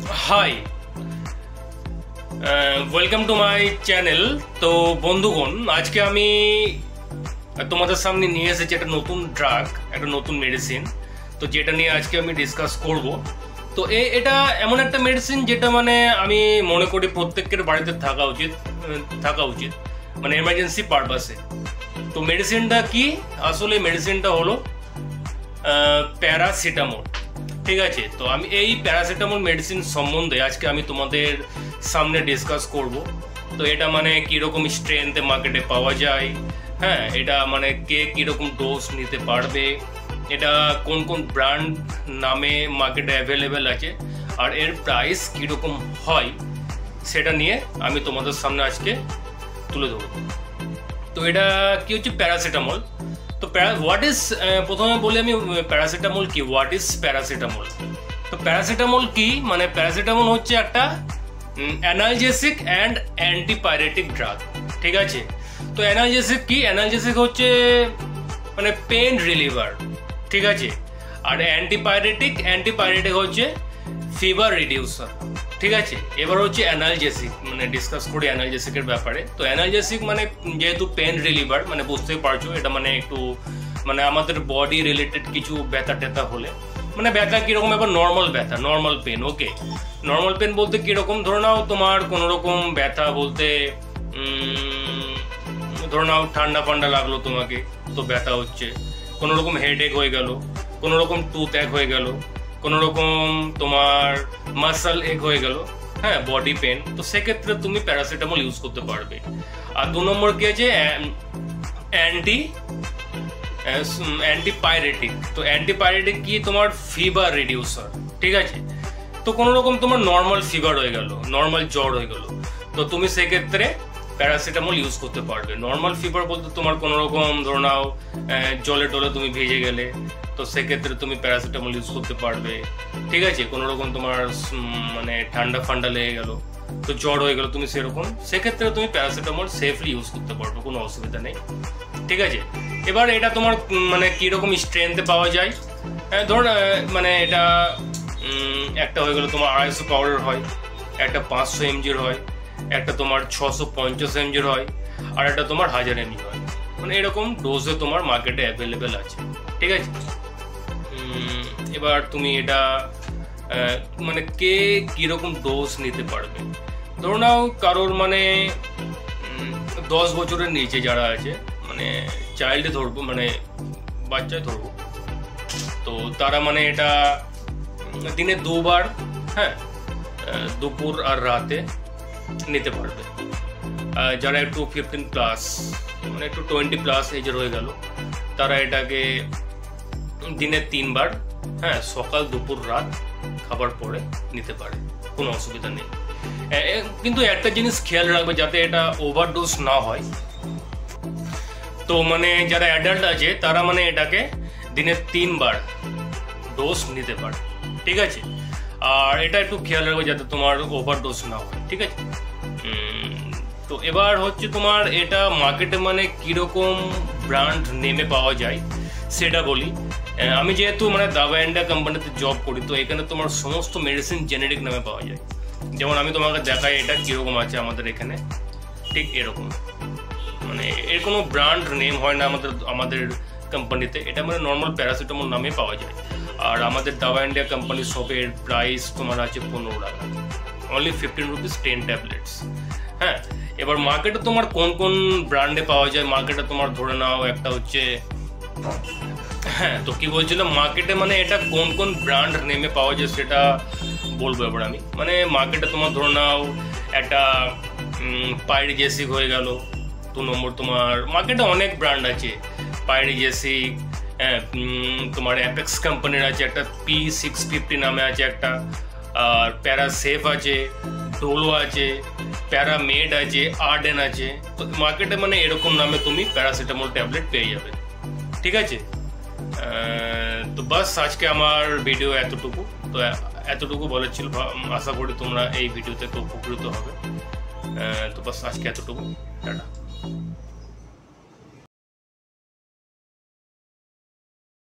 High, welcome to my channel. তো বন্ধুগণ, আজকে আমি তোমাদের সামনে নিয়ে এসেছি একটা নতুন ড্রাগ, একটা নতুন মেডিসিন। তো যেটা নিয়ে আজকে আমি ডিসকাস করব। তো এটা এমন একটা মেডিসিন যেটা মানে আমি মনে করি প্রত্যেকের বাড়িতে থাকা উচিত মানে এমার্জেন্সি পারপাসে। তো মেডিসিনটা কি? আসলে মেডিসিনটা হলো প্যারাসিটামল। ঠিক আছে, তো আমি এই প্যারাসিটামল মেডিসিন সম্বন্ধে আজকে আমি তোমাদের সামনে ডিসকাস করব। তো এটা মানে কীরকম স্ট্রেংথে মার্কেটে পাওয়া যায়, হ্যাঁ, এটা মানে কে কীরকম ডোজ নিতে পারবে, এটা কোন কোন ব্র্যান্ড নামে মার্কেটে অ্যাভেলেবেল আছে, আর এর প্রাইস কীরকম হয় সেটা নিয়ে আমি তোমাদের সামনে আজকে তুলে ধরব। তো এটা কি হচ্ছে প্যারাসিটামল। তো হোয়াট ইজ, প্রথমে বলি আমি প্যারাসিটামল কি, হোয়াট ইজ প্যারাসিটামল। তো প্যারাসিটামল কি মানে প্যারাসিটামল হচ্ছে একটা অ্যানালজেসিক অ্যান্ড অ্যান্টিপাইরেটিক ড্রাগ। ঠিক আছে, তো অ্যানালজেসিক কি? অ্যানালজেসিক হচ্ছে মানে পেন রিলিভার। ঠিক আছে, আর অ্যান্টিপাইরেটিক হচ্ছে ফিভার রিডিউসার। ঠিক আছে, এবার হচ্ছে অ্যানালজেসিক, মানে ডিসকাস করি অ্যানালজেসিকের ব্যাপারে। তো অ্যানালজেসিক মানে যেহেতু পেন রিলিভার, মানে বুঝতেই পারছো এটা মানে একটু মানে আমাদের বডি রিলেটেড কিছু ব্যথা ট্যাথা হলে, মানে ব্যথা কীরকম, এবার নর্মাল ব্যথা, নর্মাল পেন। ওকে, নর্মাল পেন বলতে কীরকম, ধরে নাও তোমার কোনো রকম ব্যথা বলতে ধরে নাও ঠান্ডা ফান্ডা লাগলো তোমাকে, তো ব্যথা হচ্ছে, কোনো রকম হেডেক হয়ে গেল, কোনো রকম টুথ এক হয়ে গেল, কোনো রকম তোমার মাসল এক হয়ে গেল, হ্যাঁ, বডি পেন, তো সেক্ষেত্রে তুমি প্যারাসিটামল ইউজ করতে পারবে। আর 2 নম্বর কি আছে, অ্যান্টিপাইরেটিক। তো অ্যান্টিপাইরেটিক কি? তোমার ফিভার রিডিউসার। ঠিক আছে, তো কোনো রকম তোমার নর্মাল ফিভার হয়ে গেল, নর্মাল জ্বর হয়ে গেল, তো তুমি সেক্ষেত্রে প্যারাসিটামল ইউজ করতে পারবে। নর্মাল ফিভার বলতে তোমার কোনো রকম ধরে নাও জলে টলে তুমি ভেজে গেলে, তো সেক্ষেত্রে তুমি প্যারাসিটামল ইউজ করতে পারবে। ঠিক আছে, কোনো রকম তোমার মানে ঠান্ডা ফান্ডা লেগে গেল, তো জ্বর হয়ে গেল, তুমি সেক্ষেত্রে তুমি প্যারাসিটামল সেফলি ইউজ করতে পারবে, কোনো অসুবিধা নেই। ঠিক আছে, এবার এটা তোমার মানে কীরকম স্ট্রেংথে পাওয়া যায়, ধর মানে এটা একটা হয়ে গেল তোমার 250 পাউডার হয়, একটা 500 mg হয়, একটা তোমার 650 mg হয়, আর একটা তোমার 1000 mg হয়। মানে এরকম ডোজে তোমার মার্কেটে অ্যাভেলেবেল আছে। ঠিক আছে, এবার তুমি এটা মানে কে কীরকম ডোজ নিতে পারবে। ধরো নাও কারোর মানে 10 বছরের নিচে যারা আছে, মানে চাইল্ডে ধরবো, মানে বাচ্চায় ধরবো, তো তারা মানে এটা দিনে 2 বার, হ্যাঁ, দুপুর আর রাতে নিতে পারবে। যারা একটু 15+, মানে একটু 20+ এজের হয়ে গেল, তারা এটাকে দিনে 3 বার, হ্যাঁ, সকাল দুপুর রাত খাবার পরে নিতে পারে, কোনো অসুবিধা নেই। কিন্তু একটা জিনিস খেয়াল রাখবে যাতে এটা ওভারডোজ না হয়। তো মানে যারা অ্যাডাল্ট আছে তারা মানে এটাকে দিনে 3 বার ডোজ নিতে পারে। ঠিক আছে, আর এটা একটু খেয়াল রাখবে যাতে তোমার ওভারডোজ না হয়। ঠিক আছে, তো এবার হচ্ছে তোমার এটা মার্কেটে মানে কীরকম ব্র্যান্ড নেমে পাওয়া যায় সেটা বলি। আমি যেহেতু মানে দাবা ইন্ডিয়া কোম্পানিতে জব করি, তো এখানে তোমার সমস্ত মেডিসিন জেনেরিক নামে পাওয়া যায়। যেমন আমি তোমাকে দেখাই এটা কীরকম আছে আমাদের এখানে, ঠিক এরকম, মানে এর কোনো ব্র্যান্ড নেম হয় না আমাদের কোম্পানিতে। এটা মানে নর্মাল প্যারাসিটামল নামে পাওয়া যায়। আর আমাদের দাবা ইন্ডিয়া কোম্পানির শপের প্রাইস তোমার আছে 15 টাকা, অনলি 15 রুপিস 10 ট্যাবলেটস। হ্যাঁ, এবার মার্কেটে তোমার কোন কোন ব্র্যান্ডে পাওয়া যায়, মার্কেটে তোমার ধরে নাও একটা হচ্ছে, হ্যাঁ, তো কি বলছিলাম, মার্কেটে মানে এটা কোন কোন ব্র্যান্ড নেমে পাওয়া যায় সেটা বলবো এবার আমি। মানে মার্কেটে তোমার ধরে নাও একটা পাইরিজেসিক হয়ে গেল। 2 নম্বর তোমার মার্কেটে অনেক ব্র্যান্ড আছে, পাইরিজেসিক, হ্যাঁ, তোমার অ্যাপেক্স কোম্পানির আছে একটা, P650 নামে আছে একটা, আর প্যারাসেফ আছে, ডোলো আছে, প্যারামেড আছে, আর্ডেন আছে। তো মার্কেটে মানে এরকম নামে তুমি প্যারাসিটামল ট্যাবলেট পেয়ে যাবে। ঠিক আছে, তো বাস আজকে আমার ভিডিও এতটুকু। তো এতটুকু বলার ছিল, আশা করি তোমরা এই ভিডিও থেকে উপকৃত হবে। তো বাস আজকে এতটুকু, টাটা।